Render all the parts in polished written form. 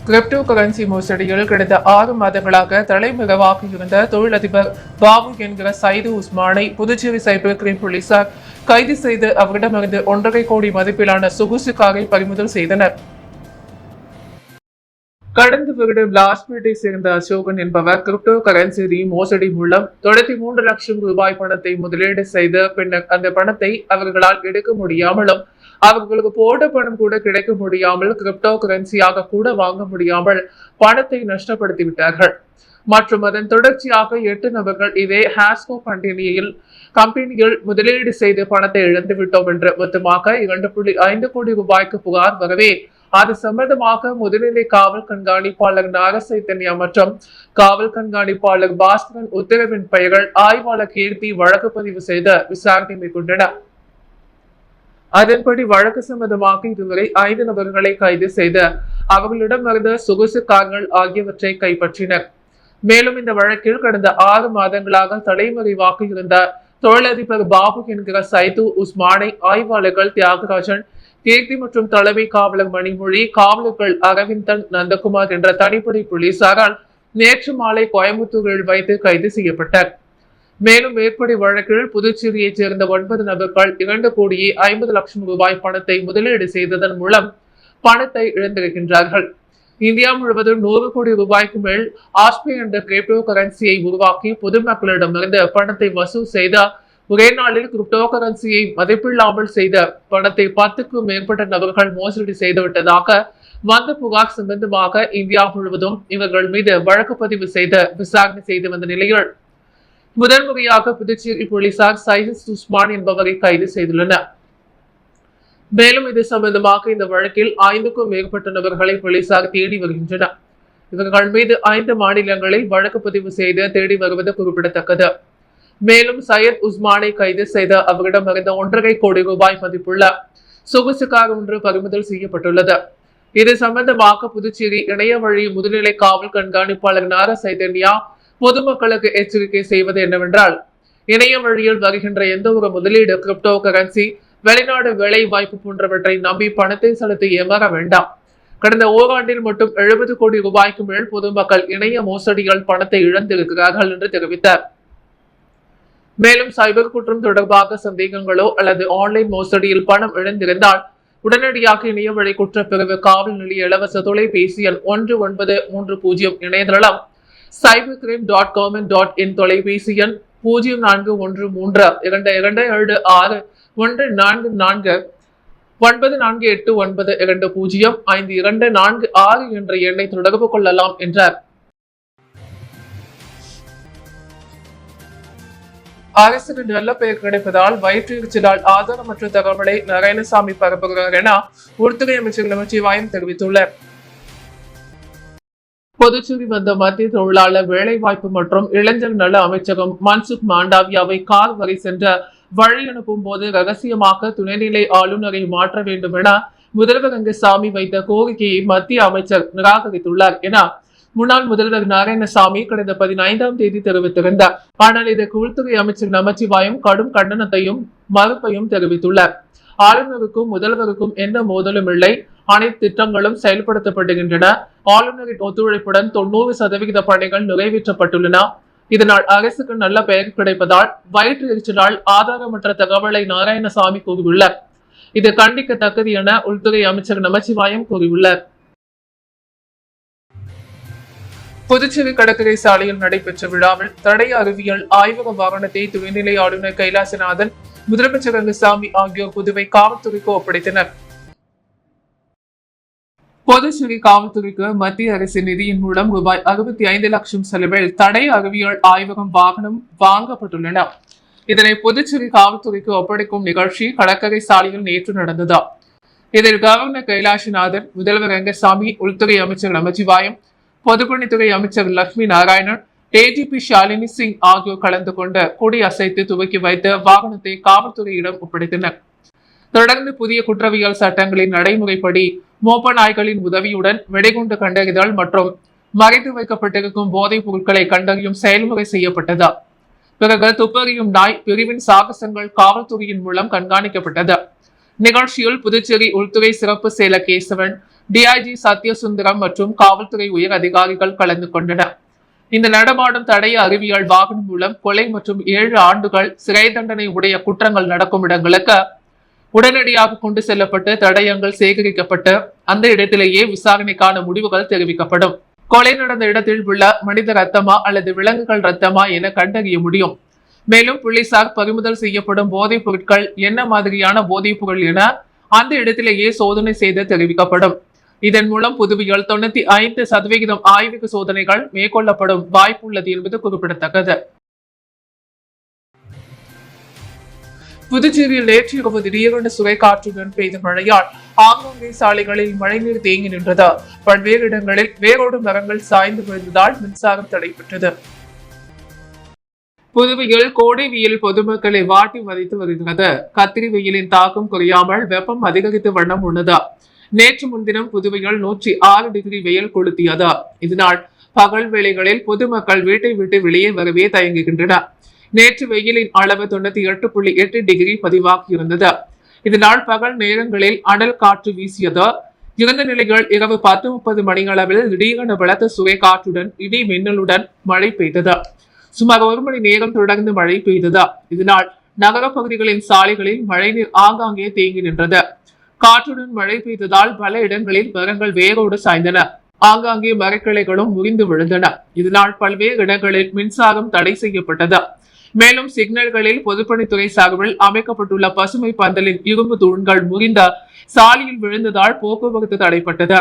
Crypto currency மோசடியில் கடந்த 6 மாதங்களாக தலைமறைவாக இருந்த தொழிலதிபர் பாபு என்கிற சைது உஸ்மானை புதுச்சேரி சைபர் கிரைம் போலீசார் கைது செய்து அவரிடமிருந்து 1.5 கோடி மதிப்பிலான சொகுசு காரை பறிமுதல் செய்தனர். கடந்த வருடம் லாஸ்பேட்டை சேர்ந்த அசோகன் என்பவர் கிரிப்டோ கரன்சி மோசடி மூலம் 93 லட்சம் ரூபாய் பணத்தை முதலீடு செய்து பின்னர் அந்த பணத்தை அவர்களால் எடுக்க முடியாமலும் அவர்களுக்கு போட்ட பணம் கூட கிடைக்க முடியாமல் கிரிப்டோ கரன்சியாக கூட வாங்க முடியாமல் பணத்தை நஷ்டப்படுத்திவிட்டார்கள். மற்றும் அதன் தொடர்ச்சியாக 8 நபர்கள் இதே ஹாஸ்கோ கம்பெனியில் முதலீடு செய்து பணத்தை இழந்துவிட்டோம் என்று மொத்தமாக 2.5 கோடி ரூபாய்க்கு புகார் வரவே அது சம்பந்தமாக முதுநிலை காவல் கண்காணிப்பாளர் நாகசைத்தன்யா மற்றும் காவல் கண்காணிப்பாளர் பாஸ்கரன் உத்தரவின் பெயர்கள் ஆய்வாளர் கீர்த்தி வழக்கு பதிவு செய்து விசாரணை மேற்கொண்டனர். அதன்படி வழக்கு சம்பந்தமாக இதுவரை 5 நபர்களை கைது செய்து அவர்களிடமிருந்து சொகுசு கார்கள் ஆகியவற்றை கைப்பற்றினர். மேலும் இந்த வழக்கில் கடந்த 6 மாதங்களாக தலைமறைவாக இருந்த தொழிலதிபர் பாபு என்கிற சைது உஸ்மானை ஆய்வாளர்கள் தியாகராஜன், கீர்த்தி மற்றும் தலைமை காவலர் மணிமொழி, காவலர்கள் அரவிந்தன், நந்தகுமார் என்ற தனிப்படை போலீசாரால் நேற்று மாலை கோயம்புத்தூரில் வைத்து கைது செய்யப்பட்டார். மேலும் மேற்படி வழக்கில் புதுச்சேரியைச் சேர்ந்த 9 நபர்கள் 2 கோடியே 50 லட்சம் ரூபாய் பணத்தை முதலீடு செய்ததன் மூலம் பணத்தை இழந்திருக்கின்றார்கள். இந்தியா முழுவதும் 100 கோடி ரூபாய்க்கு மேல் ஆஸ்பே என்ற கிரிப்டோ கரன்சியை உருவாக்கி பொதுமக்களிடமிருந்து பணத்தை வசூல் செய்த ஒரே நாளில் கிரிப்டோ கரன்சியை மதிப்பில்லாமல் செய்த பணத்தை 10க்கும் மேற்பட்ட நபர்கள் மோசடி செய்துவிட்டதாக வந்த புகார் சம்பந்தமாக இந்தியா முழுவதும் இவர்கள் மீது வழக்கு பதிவு செய்து விசாரணை செய்து வந்த நிலையில் முதன்முறையாக புதுச்சேரி போலீசார் சைது உஸ்மான் என்பவரை கைது செய்துள்ளனர். மேலும் இது சம்பந்தமாக இந்த வழக்கில் 5க்கும் மேற்பட்ட நபர்களை போலீசார் தேடி வருகின்றனர். இவர்கள் மீது 5 மாநிலங்களில் வழக்கு பதிவு செய்து தேடி வருவது குறிப்பிடத்தக்கது. மேலும் சையத் உஸ்மானை கைது செய்த அவரிடமிருந்து 1.5 கோடி ரூபாய் மதிப்புள்ள சொகுசு கார் ஒன்று பறிமுதல் செய்யப்பட்டுள்ளது. இது சம்பந்தமாக புதுச்சேரி இணைய வழி முதுநிலை காவல் கண்காணிப்பாளர் நாகசைதன்யா பொதுமக்களுக்கு எச்சரிக்கை செய்வது என்னவென்றால், இணைய வழியில் வருகின்ற எந்த ஒரு முதலீடு, கிரிப்டோ கரன்சி, வெளிநாடு வேலை வாய்ப்பு போன்றவற்றை நம்பி பணத்தை செலுத்தி ஏமாற வேண்டாம். கடந்த ஓராண்டில் மட்டும் 70 கோடி ரூபாய்க்கு மேல் பொதுமக்கள் இணைய மோசடிகள் பணத்தை இழந்திருக்கிறார்கள் என்று தெரிவித்தார். மேலும் சைபர் குற்றம் தொடர்பாக சந்தேகங்களோ அல்லது ஆன்லைன் மோசடியில் பணம் இழந்திருந்தால் உடனடியாக இணைய வழி குற்றப்பிரிவு காவல் நிலைய இலவச தொலைபேசி எண் 1930 இணையதளம் cybercrime.government.in தொலைபேசி எண் 0412261444 9489205246 என்ற எண்ணை தொடர்பு கொள்ளலாம் என்றார். அரசுக்கு நல்ல பெயர் கிடைப்பதால் வயிற்றெரிச்சலால் ஆதாரமற்ற தகவலை நாராயணசாமி பரப்புகிறார் என உள்துறை அமைச்சர் நமச்சிவாயம் தெரிவித்துள்ளார். புதுச்சேரி வந்த மத்திய தொழிலாளர் வேலைவாய்ப்பு மற்றும் இளைஞர் நல அமைச்சகம் மன்சுக் மாண்டவியாவை கார் வரை சென்ற வழி அனுப்பும் போது ரகசியமாக துணைநிலை ஆளுநரை மாற்ற வேண்டும் என முதல்வர் ரங்கசாமி வைத்த கோரிக்கையை மத்திய அமைச்சர் நிராகரித்துள்ளார் என முன்னாள் முதல்வர் நாராயணசாமி கடந்த 15ஆம் தேதி தெரிவித்திருந்தார். ஆனால் இதற்கு உள்துறை அமைச்சர் நமச்சிவாயம் கடும் கண்டனத்தையும் மறுப்பையும் தெரிவித்துள்ளார். ஆளுநருக்கும் முதல்வருக்கும் எந்த மோதலும் இல்லை, அனைத்து திட்டங்களும் செயல்படுத்தப்படுகின்றன. ஆளுநரின் ஒத்துழைப்புடன் 90% பணிகள் நிறைவேற்றப்பட்டுள்ளன. இதனால் அரசுக்கு நல்ல பெயர் கிடைப்பதால் வயிற்று எரிச்சலால் ஆதாரமற்ற தகவலை நாராயணசாமி கூறியுள்ளார். இது கண்டிக்கத்தக்கது என உள்துறை அமைச்சர் நமச்சிவாயம் கூறியுள்ளார். புதுச்சேரி கடற்கரை சாலையில் நடைபெற்ற விழாவில் தடய அறிவியல் ஆய்வக வாகனத்தை துணைநிலை ஆளுநர் கைலாசநாதன், முதலமைச்சர் ரங்கசாமி ஆகியோர் புதுவை காவல்துறைக்கு ஒப்படைத்தனர். புதுச்சேரி காவல்துறைக்கு மத்திய அரசின் நிதியின் மூலம் ரூபாய் 65 லட்சம் செலவில் தடய அறிவியல் ஆய்வகம் வாகனம் வாங்கப்பட்டுள்ளன. இதனை புதுச்சேரி காவல்துறைக்கு ஒப்படைக்கும் நிகழ்ச்சி கடற்கரை சாலையில் நேற்று நடந்தது. இதில் கவர்னர் கைலாசநாதன், முதல்வர் ரங்கசாமி, உள்துறை அமைச்சர் நமச்சிவாயம், பொதுப்பணித்துறை அமைச்சர் லட்சுமி நாராயணன், டிஜிபி ஷாலினி சிங் ஆகியோர் கலந்து கொண்டு கொடி அசைத்து துவக்கி வைத்து வாகனத்தை காவல்துறையிடம் ஒப்படைத்தனர். தொடர்ந்து புதிய குற்றவியல் சட்டங்களின் நடைமுறைப்படி மோப்ப நாய்களின் உதவியுடன் வெடிகுண்டு கண்டறிதல் மற்றும் மறைத்து வைக்கப்பட்டிருக்கும் போதைப் பொருட்களை கண்டறியும் செயல்முறை செய்யப்பட்டது. பிறகு துப்பறியும் நாய் பிரிவின் சாகசங்கள் காவல்துறையின் மூலம் கண்காணிக்கப்பட்டது. நிகழ்ச்சியில் புதுச்சேரி உள்துறை சிறப்பு செயலர் கேசவன், டிஐஜி சத்யசுந்தரம் மற்றும் காவல்துறை உயர் அதிகாரிகள் கலந்து கொண்டனர். இந்த நடமாடும் தடய அறிவியல் வாகனம் மூலம் கொலை மற்றும் 7 ஆண்டுகள் சிறை தண்டனை உடைய குற்றங்கள் நடக்கும் இடங்களுக்கு உடனடியாக கொண்டு செல்லப்பட்டு தடயங்கள் சேகரிக்கப்பட்டு அந்த இடத்திலேயே விசாரணைக்கான முடிவுகள் தெரிவிக்கப்படும். கொலை நடந்த இடத்தில் உள்ள மனித ரத்தமா அல்லது விலங்குகள் ரத்தமா என கண்டறிய முடியும். மேலும் போலீசார் பறிமுதல் செய்யப்படும் போதைப் பொருட்கள் என்ன மாதிரியான போதைப் பொருள் என அந்த இடத்திலேயே சோதனை செய்து தெரிவிக்கப்படும். இதன் மூலம் புதுவையில் 95% ஆய்வக சோதனைகள் மேற்கொள்ளப்படும் வாய்ப்பு உள்ளது என்பது குறிப்பிடத்தக்கது. புதுச்சேரியில் நேற்று இரவு திடீரென சுரைக்காற்றுடன் பெய்த மழையால் ஆங்காங்கே சாலைகளில் மழைநீர் தேங்கி நின்றது. பல்வேறு இடங்களில் வேரோடு மரங்கள் சாய்ந்து விழுந்ததால் மின்சாரம் தடைபட்டது. புதுவையில் கோடை வெயில் பொதுமக்களை வாட்டி வதைத்து வருகிறது. கத்திரி வெயிலின் தாக்கம் குறையாமல் வெப்பம் அதிகரித்து வண்ணம் உள்ளது. நேற்று முன்தினம் புதுவையில் 106 டிகிரி வெயில் கொளுத்தியது. இதனால் பகல் வேளைகளில் பொதுமக்கள் வீட்டை விட்டு வெளியே வரவே தயங்குகின்றனர். நேற்று வெயிலின் அளவு 98.8 டிகிரி பதிவாகியிருந்தது. இதனால் பகல் நேரங்களில் அனல் காற்று வீசியது. இருந்த நிலையில் இரவு 10:30 மணி அளவில் திடீரென பலத்த சூறைக்காற்றுடன் இடி மின்னலுடன் மழை பெய்தது. சுமார் 1 மணி நேரம் தொடர்ந்து மழை பெய்தது. இதனால் நகர பகுதிகளின் சாலைகளில் மழைநீர் ஆங்காங்கே தேங்கி நின்றது. காற்றுடன் மழை பெய்ததால் பல இடங்களில் மரங்கள் வேரோடு சாய்ந்தன. ஆங்காங்கே மரக்கிளைகளும் முறிந்து விழுந்தன. இதனால் பல்வேறு இடங்களில் மின்சாரம் தடை செய்யப்பட்டது. மேலும் சிக்னல்களில் பொதுப்பணித்துறை சார்பில் அமைக்கப்பட்டுள்ள பசுமை பந்தலின் இரும்பு தூண்கள் முறிந்த சாலையில் விழுந்ததால் போக்குவரத்து தடைப்பட்டது.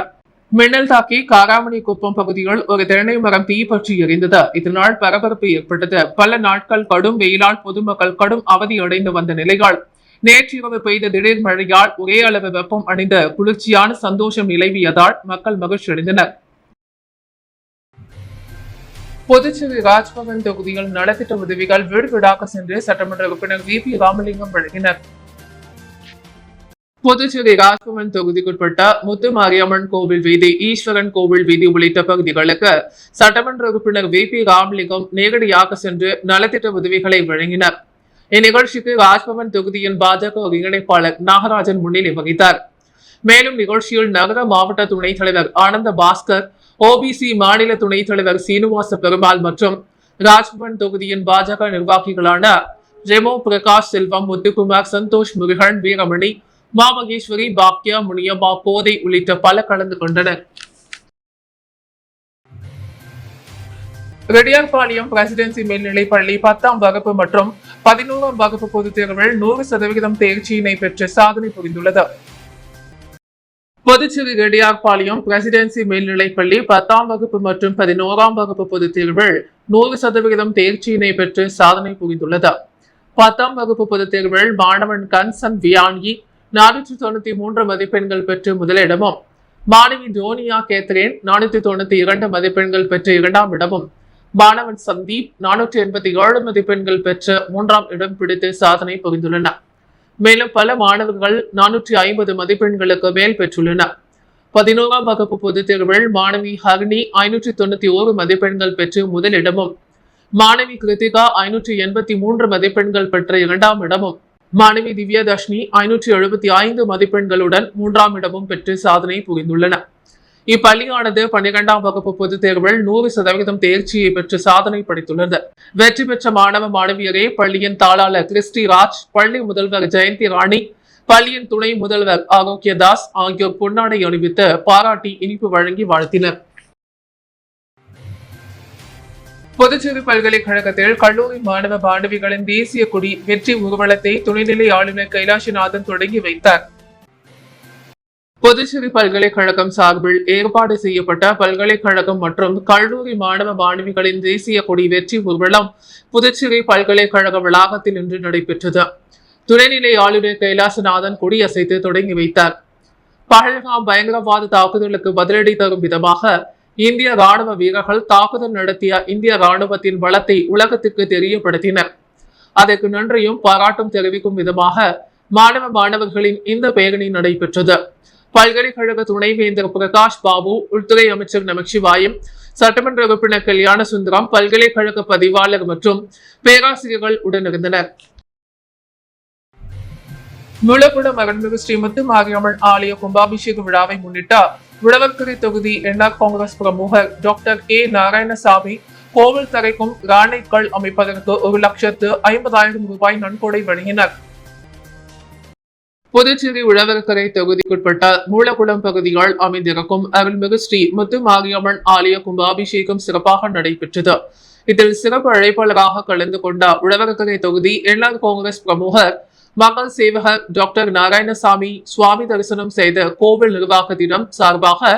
மின்னல் தாக்கி காராமணி குப்பம் பகுதியில் ஒரு தென்னை மரம் தீப்பற்றி எரிந்தது. இதனால் பரபரப்பு ஏற்பட்டது. பல நாட்கள் கடும் வெயிலால் பொதுமக்கள் கடும் அவதியடைந்து வந்த நிலையால் நேற்றிரவு பெய்த திடீர் மழையால் ஒரே அளவு வெப்பம் அடைந்த குளிர்ச்சியான சந்தோஷம் நிலவியதால் மக்கள் மகிழ்ச்சி அடைந்தனர். புதுச்சேரி ராஜ்பவன் தொகுதியில் நலத்திட்ட உதவிகள் வீடு வீடாக சென்று சட்டமன்ற உறுப்பினர் VP ராமலிங்கம் வழங்கினர். புதுச்சேரி ராஜ்பவன் தொகுதிக்குட்பட்ட முத்துமாரியம்மன் கோவில் வீதி, ஈஸ்வரன் கோவில் வீதி உள்ளிட்ட பகுதிகளுக்கு சட்டமன்ற உறுப்பினர் VP ராமலிங்கம் நேரடியாக சென்று நலத்திட்ட உதவிகளை வழங்கினார். இந்நிகழ்ச்சிக்கு ராஜ்பவன் தொகுதியின் பாஜக ஒருங்கிணைப்பாளர் நாகராஜன் முன்னிலை வகித்தார். மேலும் நிகழ்ச்சியில் நகர மாவட்ட துணைத் தலைவர் ஆனந்த பாஸ்கர், OBC மாநில துணைத் தலைவர் சீனிவாச பெருமாள் மற்றும் ராஜ்பவன் தொகுதியின் பாஜக நிர்வாகிகளான ரெமோ பிரகாஷ் செல்வம், முத்துக்குமார், சந்தோஷ் முருகன், வீரமணி, மாமகேஸ்வரி, பாக்யா, முனியம்மா, போதை உள்ளிட்ட பல கலந்து கொண்டனர். ரெட்டியார்பாளையம் பிரசிடென்சி மேல்நிலைப் பள்ளி 10ஆம் வகுப்பு மற்றும் 11ஆம் வகுப்பு பொதுத் தேர்வில் 100% தேர்ச்சியினை பெற்று சாதனை புரிந்துள்ளது. புதுச்சேரி ரெட்டியார்பாளையம் பிரசிடென்சி மேல்நிலைப் பள்ளி 10ஆம் வகுப்பு மற்றும் 11ஆம் வகுப்பு பொதுத் தேர்வில் 100% தேர்ச்சியினை பெற்று சாதனை புரிந்துள்ளது. 10ஆம் வகுப்பு பொதுத் தேர்வில் மாணவன் கன்சன் வியானி 493 மதிப்பெண்கள் பெற்று முதலிடமும், மாணவி டோனியா கேத்ரின் 492 மதிப்பெண்கள் பெற்று 2ஆம் இடமும், மாணவன் சந்தீப் 487 மதிப்பெண்கள் பெற்று 3ஆம் இடம் பிடித்து சாதனை புரிந்துள்ளனர். மேலும் பல மாணவர்கள் 450 மதிப்பெண்களுக்கு மேல் பெற்றுள்ளனர். 11ஆம் வகுப்பு பொதுத் தேர்வில் மாணவி ஹர்னி 591 மதிப்பெண்கள் பெற்று முதலிடமும், மாணவி கிருத்திகா 583 மதிப்பெண்கள் பெற்ற 2ஆம் இடமும், மாணவி திவ்யதர்ஷினி 575 மதிப்பெண்களுடன் 3ஆம் இடமும் பெற்று சாதனை புரிந்துள்ளனர். இப்பள்ளியானது 12ஆம் வகுப்பு பொதுத் தேர்வில் 100% தேர்ச்சியை பெற்று சாதனை படைத்துள்ளது. வெற்றி பெற்ற மாணவ மாணவியரே பள்ளியின் தாளாளர் கிறிஸ்டி ராஜ், பள்ளி முதல்வர் ஜெயந்தி ராணி, பள்ளியின் துணை முதல்வர் ஆரோக்கியதாஸ் ஆகியோர் பொன்னாடை அணிவித்து பாராட்டி இனிப்பு வழங்கி வாழ்த்தினர். புதுச்சேரி பல்கலைக்கழகத்தில் கல்லூரி மாணவ மாணவிகளின் தேசிய கொடி வெற்றி ஊர்வலத்தை துணைநிலை ஆளுநர் கைலாஷநாதன் தொடங்கி வைத்தார். புதுச்சேரி பல்கலைக்கழகம் சார்பில் ஏற்பாடு செய்யப்பட்ட பல்கலைக்கழகம் மற்றும் கல்லூரி மாணவ மாணவிகளின் தேசிய கொடி வெற்றி ஊர்வலம் புதுச்சேரி பல்கலைக்கழக வளாகத்தில் இன்று நடைபெற்றது. துணைநிலை ஆளுநர் கைலாசநாதன் கொடியசைத்து தொடங்கி வைத்தார். பஹல்காம் பயங்கரவாத தாக்குதலுக்கு பதிலடி தரும் விதமாக இந்திய ராணுவ வீரர்கள் தாக்குதல் நடத்திய இந்திய ராணுவத்தின் பலத்தை உலகத்திற்கு தெரியப்படுத்தினர். அதற்கு நன்றியும் பாராட்டும் தெரிவிக்கும் விதமாக மாணவ மாணவர்களின் இந்த பேரணி நடைபெற்றது. பல்கலைக்கழக துணைவேந்தர் பிரகாஷ் பாபு, உள்துறை அமைச்சர் நமச்சிவாயம், சட்டமன்ற உறுப்பினர் கல்யாண சுந்தரம், பல்கலைக்கழக பதிவாளர் மற்றும் பேராசிரியர்கள் உடனிருந்தனர். முழக்குளம் அருள்மிகு ஸ்ரீ முத்துமாரியம்மன் ஆலய கும்பாபிஷேக விழாவை முன்னிட்டு உழவர்கரை தொகுதி என்ஆர் காங்கிரஸ் பிரமுகர் டாக்டர் கே நாராயணசாமி கோவில் தரைக்கும் கிரானைட் கல் அமைப்பதற்கு 1,50,000 ரூபாய் நன்கொடை வழங்கினர். புதுச்சேரி உழவர்கரை தொகுதிக்குட்பட்ட மூலகுளம் பகுதியால் அமைந்திருக்கும் அருள்மிகு ஸ்ரீ முத்து மாரியம்மன் ஆலய கும்பாபிஷேகம் சிறப்பாக நடைபெற்றது. இதில் சிறப்பு அழைப்பாளராக கலந்து கொண்ட உழவர்கரை தொகுதி என்ஆர் காங்கிரஸ் பிரமுகர் மக்கள் சேவகர் டாக்டர் நாராயணசாமி சுவாமி தரிசனம் செய்த கோவில் நிர்வாகத்திடம் சார்பாக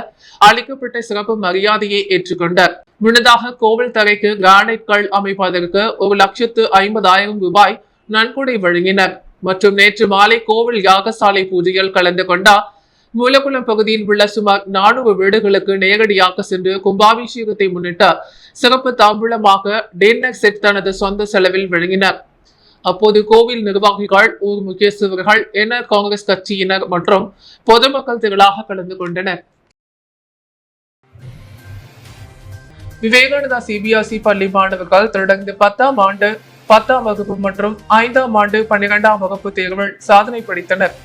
அளிக்கப்பட்ட சிறப்பு மரியாதையை ஏற்றுக்கொண்டார். முன்னதாக கோவில் தரைக்கு கிரானைட் கல் அமைப்பதற்கு 1,50,000 ரூபாய் நன்கொடை வழங்கினர். மற்றும் நேற்று மாலை கோவில் யாகசாலை பூஜையில் கலந்து கொண்ட மூலகுளம் பகுதியில் உள்ள சுமார் 400 வீடுகளுக்கு நேரடியாக சென்று கும்பாபிஷேகத்தை முன்னிட்டு சிறப்பு தாம்பூலமாக டேன்னக் செட் தனது சொந்த செலவில் வழங்கினர். அப்போது கோவில் நிர்வாகிகள், ஊர் முக்கியஸ்தர்கள், என்ஆர் காங்கிரஸ் கட்சியினர் மற்றும் பொதுமக்கள் திரளாக கலந்து கொண்டனர். விவேகானந்தா சிபிஎஸ்இ பள்ளி மாணவர்கள் தொடர்ந்து 10ஆம் ஆண்டு 10ஆம் வகுப்பு மற்றும் 5ஆம் ஆண்டு 12ஆம் வகுப்பு தேர்வில் சாதனை படைத்தனர்.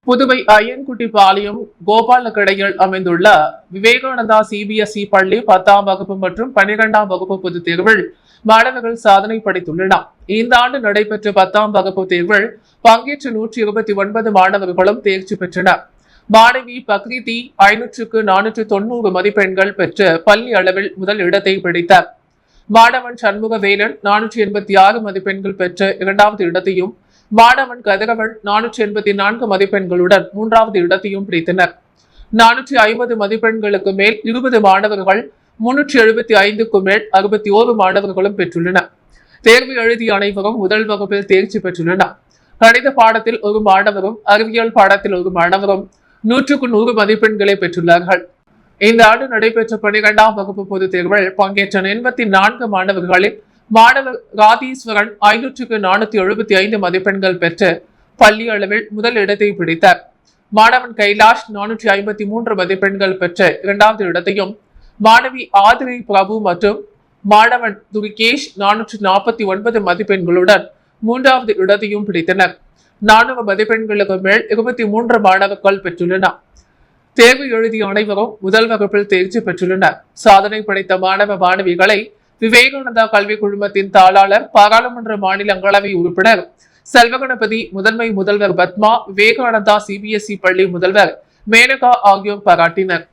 புதுவை ஐயன்குட்டிபாளையம் கோபாலக்கடையில் அமைந்துள்ள விவேகானந்தா சிபிஎஸ்இ பள்ளி 10ஆம் வகுப்பு மற்றும் 12ஆம் வகுப்பு பொதுத் தேர்வில் மாணவர்கள் சாதனை படைத்துள்ளனர். இந்த ஆண்டு நடைபெற்ற 10ஆம் வகுப்பு தேர்வில் பங்கேற்ற 129 மாணவர்களும் தேர்ச்சி பெற்றனர். மாணவி பக்ரிதி 500க்கு 490 மதிப்பெண்கள் பெற்று பள்ளி அளவில் முதல் இடத்தை பிடித்தார். மாணவன் சண்முகவேலன் 486 மதிப்பெண்கள் பெற்று 2வது இடத்தையும், மாணவன் கதிரவன் 484 மதிப்பெண்களுடன் 3வது இடத்தையும் பிடித்தனர். 450 மதிப்பெண்களுக்கு மேல் 20 மாணவர்கள், 375க்கு மேல் 61 மாணவர்களும் பெற்றுள்ளனர். தேர்வு எழுதிய அனைவரும் முதல் வகுப்பில் தேர்ச்சி பெற்றுள்ளனர். கணித பாடத்தில் ஒரு மாணவரும், அறிவியல் பாடத்தில் ஒரு மாணவரும் 100க்கு 100 மதிப்பெண்களை பெற்றுள்ளார்கள். இந்த ஆண்டு நடைபெற்ற 12ஆம் வகுப்பு பொதுத் தேர்வில் பங்கேற்ற 84 மாணவர்களில் மாணவர் ராதீஸ்வரன் 500க்கு 475 மதிப்பெண்கள் பெற்று பள்ளி அளவில் முதல் இடத்தை பிடித்தார். மாணவன் கைலாஷ் 453 மதிப்பெண்கள் பெற்று 2வது இடத்தையும், மாணவி ஆதிரை பிரபு மற்றும் மாணவன் துரிகேஷ் 449 மதிப்பெண்களுடன் 3வது இடத்தையும் பிடித்தனர். 400 மதிப்பெண்களுக்கு மேல் 23 மாணவர்கள் பெற்றுள்ளனர். தேர்வு எழுதிய அனைவரும் முதல் வகுப்பில் தேர்ச்சி பெற்றுள்ளனர். சாதனை படைத்த மாணவ மாணவிகளை விவேகானந்தா கல்வி குழுமத்தின் தாளாளர், பாராளுமன்ற மாநிலங்களவை உறுப்பினர் செல்வகணபதி, முதன்மை முதல்வர் பத்மா, விவேகானந்தா சிபிஎஸ்இ பள்ளி முதல்வர் மேனகா ஆகியோர் பாராட்டினர்.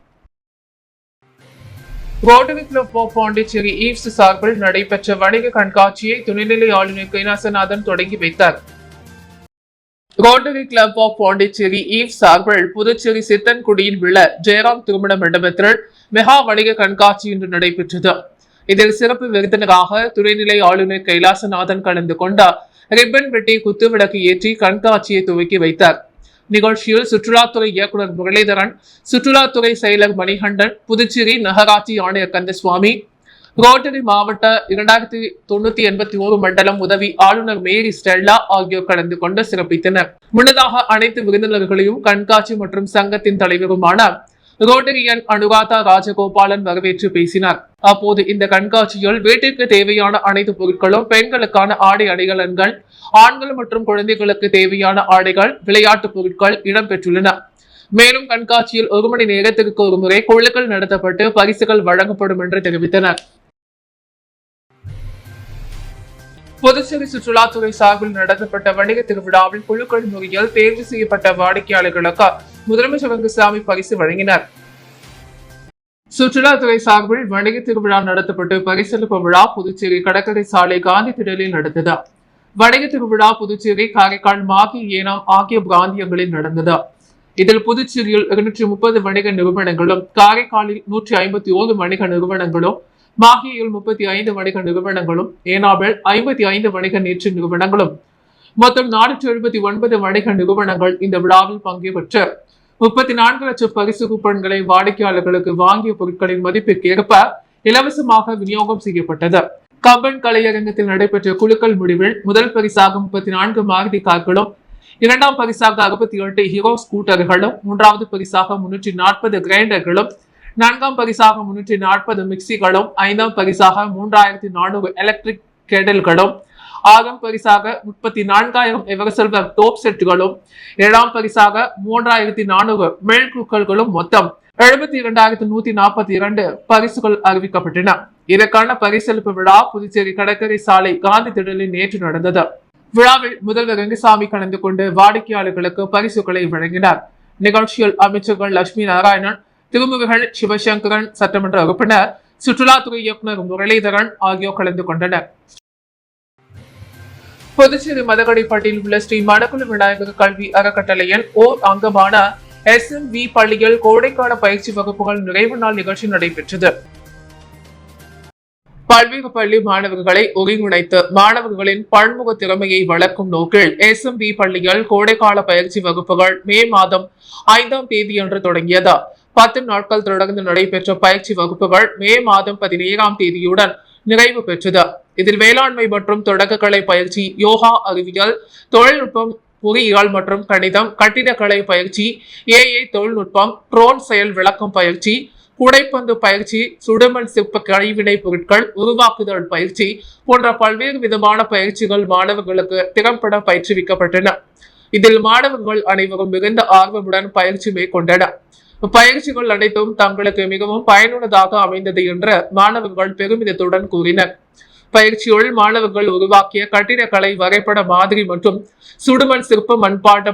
Rotary Club of Pondicherry Eves சார்பில் நடைபெற்ற வணிக கண்காட்சியை துணைநிலை ஆளுநர் கைலாசநாதன் தொடங்கி வைத்தார். Rotary Club of Pondicherry Eve சார்பில் புதுச்சேரி சித்தன்குடியில் உள்ள ஜெயராம் திருமண மண்டபத்தில் மெகா வணிக கண்காட்சி இன்று நடைபெற்றது. இதில் சிறப்பு விருந்தினராக துணைநிலை ஆளுநர் கைலாசநாதன் கலந்து கொண்ட ரிப்பன் வெட்டி குத்துவிளக்கு ஏற்றி கண்காட்சியை துவக்கி வைத்தார். நிகழ்ச்சியில் சுற்றுலாத்துறை இயக்குநர் முரளிதரன், சுற்றுலாத்துறை செயலர் மணிகண்டன், புதுச்சேரி நகராட்சி ஆணையர் கந்தசுவாமி, ரோட்டரி மாவட்ட 2981 மண்டலம் உதவி ஆளுநர் மேரி ஸ்டெல்லா ஆகியோர் கலந்து கொண்டு சிறப்பித்தனர். முன்னதாக அனைத்து விருந்தினர்களையும் கண்காட்சி மற்றும் சங்கத்தின் தலைவருமான ரோட்டரியன் அனுராதா ராஜகோபாலன் வரவேற்று பேசினார். அப்போது இந்த கண்காட்சியில் வீட்டிற்கு தேவையான அனைத்து பொருட்களும், பெண்களுக்கான ஆடை அணிகலன்கள், ஆண்கள் மற்றும் குழந்தைகளுக்கு தேவையான ஆடைகள், விளையாட்டு பொருட்கள் இடம்பெற்றுள்ளன. மேலும் கண்காட்சியில் 1 மணி நேரத்திற்கு ஒரு முறை குழுக்கள் நடத்தப்பட்டு பரிசுகள் வழங்கப்படும் என்று தெரிவித்தனர். புதுச்சேரி சுற்றுலாத்துறை சார்பில் நடத்தப்பட்ட வணிக திருவிழாவில் குழுக்கள் முறையில் தேர்வு செய்யப்பட்ட வாடிக்கையாளர்களுக்கு முதலமைச்சர் ரங்கசாமி பரிசு வழங்கினார். சுற்றுலாத்துறை சார்பில் வணிக திருவிழா நடத்தப்பட்டு பரிசளிப்பு விழா புதுச்சேரி கடற்கரை சாலை காந்தி திடலில் நடந்தது. வணிக திருவிழா புதுச்சேரி, காரைக்கால், மாகி, ஏனாம் ஆகிய பிராந்தியங்களில் நடந்தது. இதில் புதுச்சேரியில் 230 வணிக நிறுவனங்களும், காரைக்காலில் 151 வணிக நிறுவனங்களும், மாகியில் 35 வணிக நிறுவனங்களும், ஏனாமில் 55 வணிக நீட்சி நிறுவனங்களும், மொத்தம் 479 வணிக நிறுவனங்கள் இந்த விழாவில் பங்கேற்று 34 லட்சம் பரிசு கூப்பன்களை வாடிக்கையாளர்களுக்கு வாங்கிய பொருட்களின் மதிப்பிற்கேற்ப இலவசமாக விநியோகம் செய்யப்பட்டது. கம்பன் கலையரங்கத்தில் நடைபெற்ற குழுக்கள் முடிவில் முதல் பரிசாக 34 மாருதி கார்களும், 2ஆம் பரிசாக 68 ஹீரோ ஸ்கூட்டர்களும், 3வது பரிசாக 340 கிரைண்டர்களும், 4ஆம் பரிசாக 340 மிக்சிகளும், 5ஆம் பரிசாக 3400 எலக்ட்ரிக் கேடல்களும், ஆறாம் பரிசாக 34,000 எவரெஸ்ட் டோப் செட்டுகளும், 7ஆம் பரிசாக 3,400 மெழுகுகளும் மொத்தம் 72,142 பரிசுகள் அறிவிக்கப்பட்டன. இதற்கான பரிசளிப்பு விழா புதுச்சேரி கடற்கரை சாலை காந்தி திடலில் நேற்று நடந்தது. விழாவில் முதல்வர் ரங்கசாமி கலந்து கொண்டு வாடிக்கையாளர்களுக்கு பரிசுகளை வழங்கினார். நிகழ்ச்சியில் அமைச்சர்கள் லட்சுமி நாராயணன், திருமுருகன், சிவசங்கரன், சட்டமன்ற உறுப்பினர், சுற்றுலாத்துறை இயக்குநர் முரளிதரன் ஆகியோர் கலந்து கொண்டனர். புதுச்சேரி மதகடிப்பட்டில் உள்ள ஸ்ரீ மணக்குள விநாயகர் கல்வி அறக்கட்டளையின் ஓர் அங்கமான SMV பள்ளியில் கோடைக்கால பயிற்சி வகுப்புகள் நிறைவு நாள் நிகழ்ச்சி நடைபெற்றது. பல்வேறு பள்ளி மாணவர்களை ஒருங்கிணைத்து மாணவர்களின் பன்முக திறமையை வளர்க்கும் நோக்கில் SMV பள்ளியில் கோடைக்கால பயிற்சி வகுப்புகள் மே மாதம் 5ஆம் தேதியன்று தொடங்கியது. 10 நாட்கள் தொடர்ந்து நடைபெற்ற பயிற்சி வகுப்புகள் மே மாதம் 17ஆம் தேதியுடன் நிறைவு பெற்றது. இதில் வேளாண்மை மற்றும் தொடக்கக்கலை பயிற்சி, யோகா, அறிவியல், தொழில்நுட்பம், பொறியியல் மற்றும் கணிதம், கட்டிடக்கலை பயிற்சி, AI தொழில்நுட்பம், ட்ரோன் செயல் விளக்கம் பயிற்சி, குடைப்பந்து பயிற்சி, சுடுமண் சிற்ப கைவினை பொருட்கள் உருவாக்குதல் பயிற்சி போன்ற பல்வேறு விதமான பயிற்சிகள் மாணவர்களுக்கு திறம்பட பயிற்றுவிக்கப்பட்டன. இதில் மாணவர்கள் அனைவரும் மிகுந்த ஆர்வமுடன் பயிற்சி மேற்கொண்டனர். பயிற்சிகள் அனைத்தும் தங்களுக்கு மிகவும் பயனுள்ளதாக அமைந்தது என்று மாணவர்கள் பெருமிதத்துடன் கூறினர். பயிற்சியுள் மாணவர்கள் உருவாக்கிய கட்டிடக்கலை வரைபட மாதிரி மற்றும் சுடுமண் சிற்ப மண்பாட்ட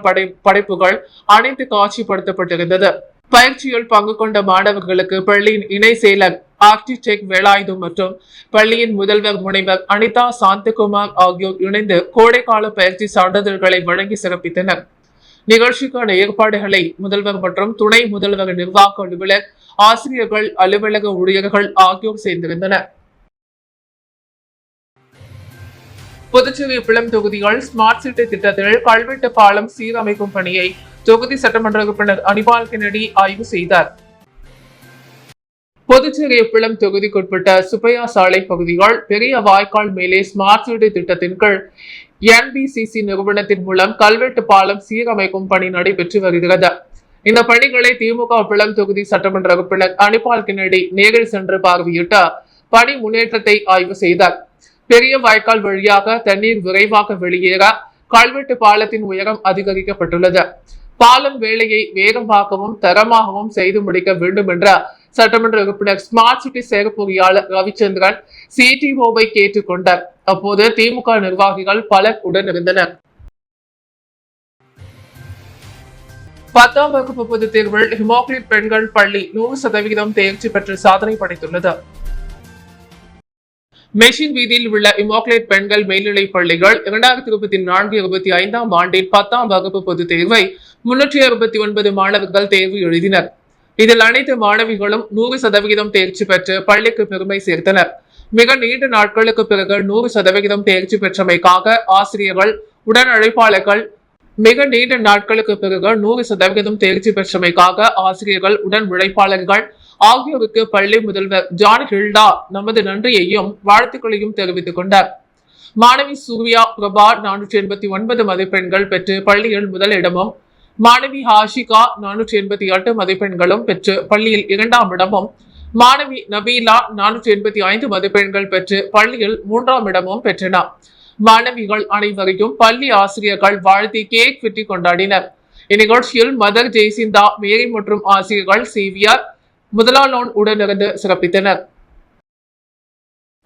படைப்புகள் அனைத்து காட்சிப்படுத்தப்பட்டிருந்தது. பயிற்சியில் பங்கு கொண்ட மாணவர்களுக்கு பள்ளியின் இணை செயலர் ஆர்கிடெக்ட் வேலாயுதம் மற்றும் பள்ளியின் முதல்வர் முனைவர் அனிதா சாந்தகுமார் ஆகியோர் இணைந்து கோடைக்கால பயிற்சி சான்றிதழ்களை வழங்கி சிறப்பித்தனர். நிகழ்ச்சிக்கான ஏற்பாடுகளை முதல்வர் மற்றும் துணை முதல்வர், நிர்வாக அலுவலர், ஆசிரியர்கள், அலுவலக ஊழியர்கள் ஆகியோர் செய்திருந்தனர். புதுச்சேரி பிளம் தொகுதிகள் ஸ்மார்ட் சிட்டி திட்டத்தில் கல்வெட்டு பாலம் சீரமைக்கும் பணியை தொகுதி சட்டமன்ற உறுப்பினர் அனிபால் கென்னடி ஆய்வு செய்தார். புதுச்சேரி பிளம் தொகுதிக்குட்பட்ட சுப்பையா சாலை பகுதிகள் பெரிய வாய்க்கால் மேலே ஸ்மார்ட் சிட்டி திட்டத்தின் கீழ் NBCC நிறுவனத்தின் மூலம் கல்வெட்டு பாலம் சீரமைக்கும் பணி நடைபெற்று வருகிறது. இந்த பணிகளை திமுக பிளம் தொகுதி சட்டமன்ற உறுப்பினர் அனிபால் கென்னடி நேரில் சென்று பார்வையிட்டு பணி முன்னேற்றத்தை ஆய்வு செய்தார். பெரிய வாய்க்கால் வழியாக தண்ணீர் விரைவாக வெளியேற கல்வெட்டு பாலத்தின் உயரம் அதிகரிக்கப்பட்டுள்ளது. பாலம் வேலையை வேகமாகவும் தரமாகவும் செய்து முடிக்க வேண்டும் என்ற சட்டமன்ற உறுப்பினர் ஸ்மார்ட் சிட்டி செயற்பொறியாளர் ரவிச்சந்திரன் CTOவை கேட்டுக்கொண்டார். அப்போது திமுக நிர்வாகிகள் பலர் உடனிருந்தனர். 10ஆம் வகுப்பு பொதுத் தேர்வில் ஹிமோக்லிட் பெண்கள் பள்ளி 100% தேர்ச்சி பெற்று சாதனை படைத்துள்ளது. மெஷின் வீதியில் உள்ள இமாக்குலேட் பெண்கள் மேல்நிலைப் பள்ளிகள் 2024-25ஆம் ஆண்டின் 10ஆம் வகுப்பு பொதுத் தேர்வை 369 மாணவர்கள் தேர்வு எழுதினர். இதில் அனைத்து மாணவிகளும் 100% தேர்ச்சி பெற்று பள்ளிக்கு பெருமை சேர்த்தனர். மிக நீண்ட நாட்களுக்கு பிறகு 100% தேர்ச்சி பெற்றமைக்காக ஆசிரியர்கள், உடன் அழைப்பாளர்கள் மிக நீண்ட நாட்களுக்கு பிறகு 100% தேர்ச்சி பெற்றமைக்காக ஆசிரியர்கள், உடன் உழைப்பாளர்கள் ஆகியோருக்கு பள்ளி முதல்வர் ஜான் ஹில்டா நமது நன்றியையும் வாழ்த்துக்களையும் தெரிவித்துக் கொண்டார். மாணவி சூர்யா பிரபா 489 மதிப்பெண்கள் பெற்று பள்ளியில் முதலிடமும், மாணவி ஹாஷிகா 488 மதிப்பெண்களும் பெற்று பள்ளியில் 2ஆம் இடமும், மாணவி நபீலா 485 மதிப்பெண்கள் பெற்று பள்ளியில் 3ஆம் இடமும் பெற்றனர். மாணவிகள் அனைவரையும் பள்ளி ஆசிரியர்கள் வாழ்த்தி கேக் வெட்டி கொண்டாடினர். இந்நிகழ்ச்சியில் மதர் ஜெய்சிந்தா, மேரி மற்றும் ஆசிரியர்கள் சேவியர் முதலாளோன் உடனிருந்து சிறப்பித்தனர்.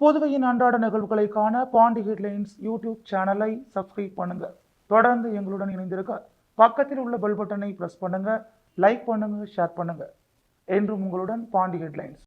புதுவையின் அன்றாட நிகழ்வுகளை காண பாண்டி ஹெட்லைன்ஸ் யூடியூப் சேனலை சப்ஸ்கிரைப் பண்ணுங்க. தொடர்ந்து எங்களுடன் இணைந்திருக்க பக்கத்தில் உள்ள பெல் பட்டனை பிரஸ் பண்ணுங்க, லைக் பண்ணுங்க, ஷேர் பண்ணுங்க. என்றும் உங்களுடன் பாண்டி ஹெட்லைன்ஸ்.